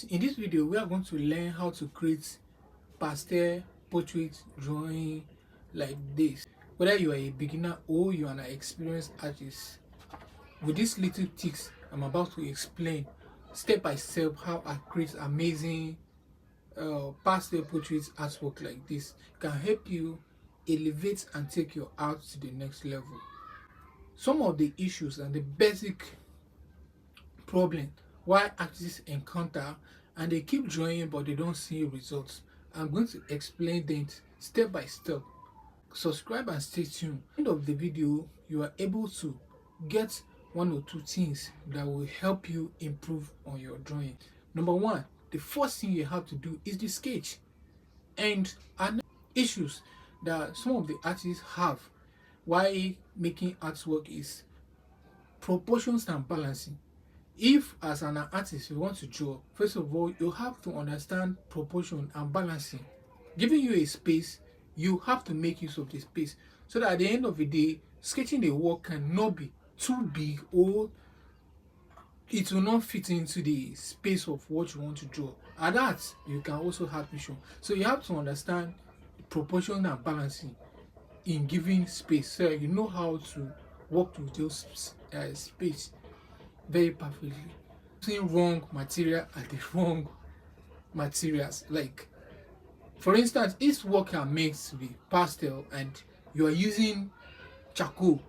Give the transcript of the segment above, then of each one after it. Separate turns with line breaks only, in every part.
In this video, we are going to learn how to create pastel portrait drawing like this. Whether you are a beginner or you are an experienced artist, with these little tips I'm about to explain step by step how I create amazing pastel portrait artwork like this can help you elevate and take your art to the next level. Some of the issues and the basic problem why artists encounter and they keep drawing but they don't see results. I'm going to explain them step by step. Subscribe and stay tuned. At the end of the video, you are able to get one or two things that will help you improve on your drawing. Number one, the first thing you have to do is the sketch. And another issues that some of the artists have while making artwork is proportions and balancing. If as an artist you want to draw, first of all you have to understand proportion and balancing. Giving you a space, you have to make use of the space so that at the end of the day sketching the work cannot be too big or it will not fit into the space of what you want to draw. At that you can also have vision. So you have to understand proportion and balancing in giving space so you know how to work with those space very perfectly. Using wrong material at the wrong materials. Like for instance, if work are made to be pastel and you are using charcoal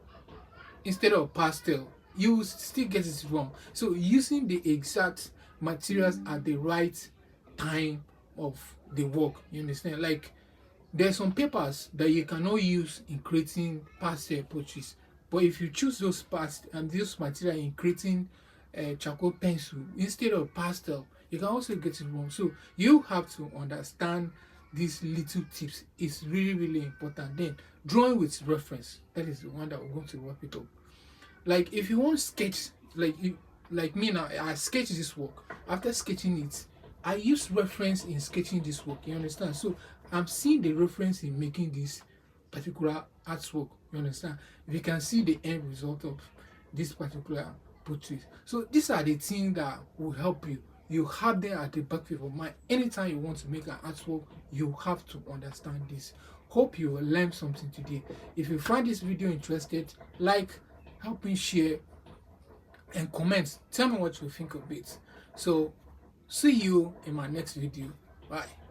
instead of pastel, you will still get it wrong. So using the exact materials at the right time of the work, you understand? Like there's some papers that you cannot use in creating pastel portraits, but if you choose those parts and those material in creating charcoal pencil instead of pastel, you can also get it wrong. So you have to understand these little tips. It's really important. Then drawing with reference, that is the one that we're going to wrap it up. Like if you want to sketch, like me now, I sketch this work. After sketching it, I use reference in sketching this work, you understand? So I'm seeing the reference in making this particular artwork, you understand? You can see the end result of this particular portrait. So these are the things that will help you. You have them at the back of your mind. Anytime you want to make an artwork, you have to understand this. Hope you will learn something today. If you find this video interested, like, help me share and comment. Tell me what you think of it. So see you in my next video. Bye.